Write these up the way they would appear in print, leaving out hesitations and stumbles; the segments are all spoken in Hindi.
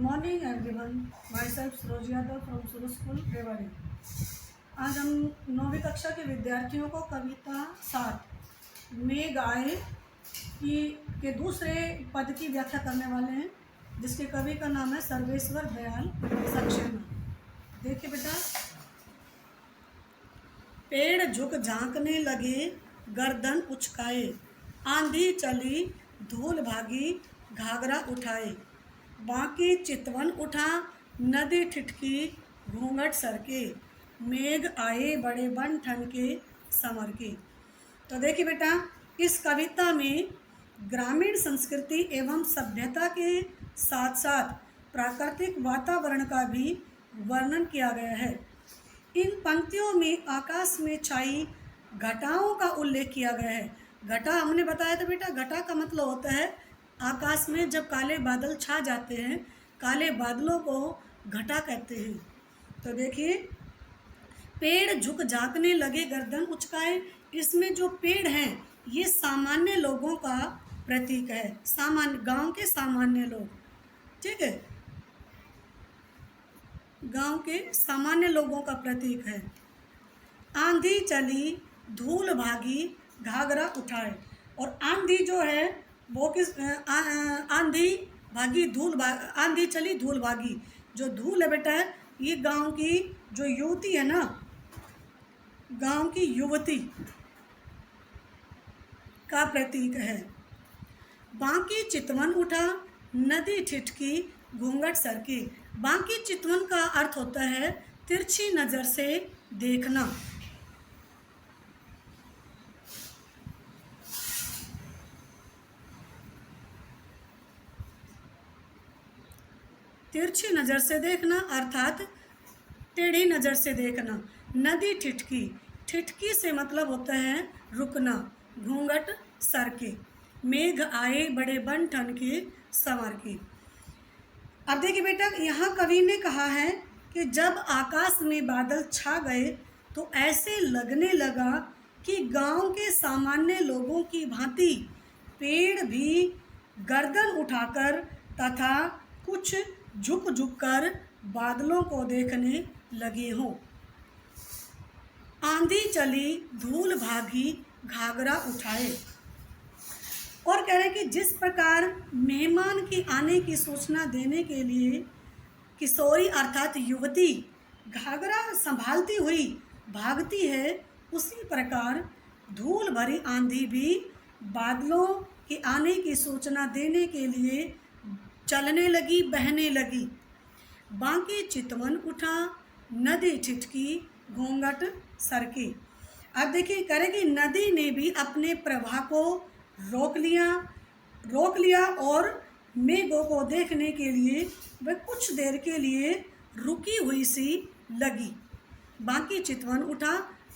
Morning everyone, my self Saroj Yadav from सुरू स्कूल रेवाड़ी। आज हम 9वीं कक्षा के विद्यार्थियों को कविता 7 मेघ आए के दूसरे पद की व्याख्या करने वाले हैं, जिसके कवि का नाम है सर्वेश्वर दयाल सक्सेना। देखिए बेटा, पेड़ झुक झांकने लगे, गर्दन उचकाए, आंधी चली धूल भागी, घाघरा उठाए, बाकी चितवन उठा, नदी ठिठकी, घूंघट सरके, मेघ आए बड़े बन ठन के संवर के। तो देखिए बेटा, इस कविता में ग्रामीण संस्कृति एवं सभ्यता के साथ साथ प्राकृतिक वातावरण का भी वर्णन किया गया है। इन पंक्तियों में आकाश में छाई घटाओं का उल्लेख किया गया है। घटा हमने बताया था बेटा, घटा का मतलब होता है आकाश में जब काले बादल छा जाते हैं, काले बादलों को घटा कहते हैं। तो देखिए, पेड़ झुक झांकने लगे, गर्दन उचकाए, इसमें जो पेड़ हैं ये सामान्य लोगों का प्रतीक है, सामान्य गांव के सामान्य लोग, ठीक है, गांव के सामान्य लोगों का प्रतीक है। आंधी चली धूल भागी, घाघरा उठाए, और आंधी जो है वो किस आंधी भागी धूल आंधी चली धूल भागी, जो धूल है बेटा ये गांव की जो युवती है ना, गांव की युवती का प्रतीक है। बाकी चितवन उठा, नदी ठिठकी, घूंघट सरकी। बाकी चितवन का अर्थ होता है तिरछी नज़र से देखना। तिरछी नज़र से देखना अर्थात टेढ़ी नज़र से देखना। नदी ठिठकी, ठिठकी से मतलब होता है रुकना। घूंघट सर के, मेघ आए बड़े बन ठन के संवर के। अब देखिए बेटा, यहाँ कवि ने कहा है कि जब आकाश में बादल छा गए तो ऐसे लगने लगा कि गांव के सामान्य लोगों की भांति पेड़ भी गर्दन उठाकर तथा कुछ झुक झुक कर बादलों को देखने लगे हों। आंधी चली धूल भागी, घाघरा उठाए। और कह रहे कि जिस प्रकार मेहमान की आने की सूचना देने के लिए किशोरी अर्थात युवती घाघरा संभालती हुई भागती है, उसी प्रकार धूल भरी आंधी भी बादलों के आने की सूचना देने के लिए चलने लगी, बहने लगी। बाकी चितवन उठा, नदी ठिठकी, घूंघट सरकी। अब देखिए करेगी, नदी ने भी अपने प्रवाह को रोक लिया और मेघों को देखने के लिए वह कुछ देर के लिए रुकी हुई सी लगी। बाकी चितवन उठा,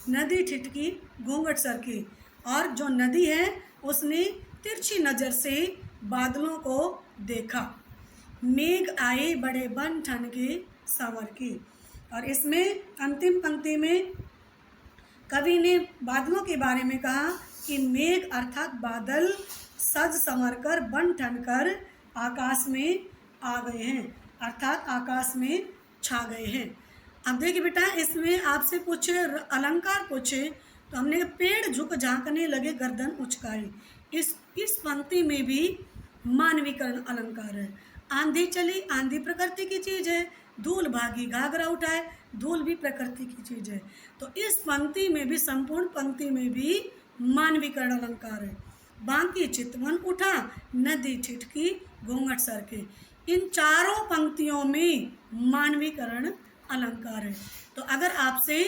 नदी ठिठकी, घूंघट सरकी। और जो नदी है उसने तिरछी नज़र से बादलों को देखा। मेघ आए बड़े बन ठन के संवर के। और इसमें अंतिम पंक्ति में कवि ने बादलों के बारे में कहा कि मेघ अर्थात बादल सज संवर कर बन ठन कर आकाश में आ गए हैं, अर्थात आकाश में छा गए हैं। अब देखिए बेटा, इसमें आपसे कुछ अलंकार पूछे तो हमने पेड़ झुक झांकने लगे, गर्दन उचकाए। इस पंक्ति में भी मानवीकरण अलंकार है। आंधी चली, आंधी प्रकृति की चीज़ है। धूल भागी, घाघरा उठाए, धूल भी प्रकृति की चीज़ है। तो इस पंक्ति में भी, संपूर्ण पंक्ति में भी मानवीकरण अलंकार है। बाकी चितवन उठा, नदी ठिठकी, घूंघट सरके। इन चारों पंक्तियों में मानवीकरण अलंकार है। तो अगर आपसे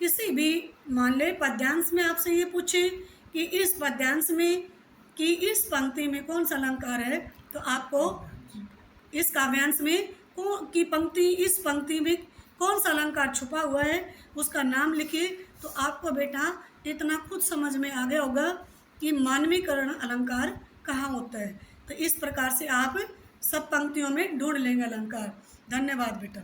किसी भी मान ले पद्यांश में आपसे ये पूछे कि इस पद्यांश में कि इस पंक्ति में कौन सा अलंकार है, तो आपको इस काव्यांश में इस पंक्ति में कौन सा अलंकार छुपा हुआ है उसका नाम लिखिए। तो आपको बेटा इतना खुद समझ में आ गया होगा कि मानवीकरण अलंकार कहाँ होता है। तो इस प्रकार से आप सब पंक्तियों में ढूंढ लेंगे अलंकार। धन्यवाद बेटा।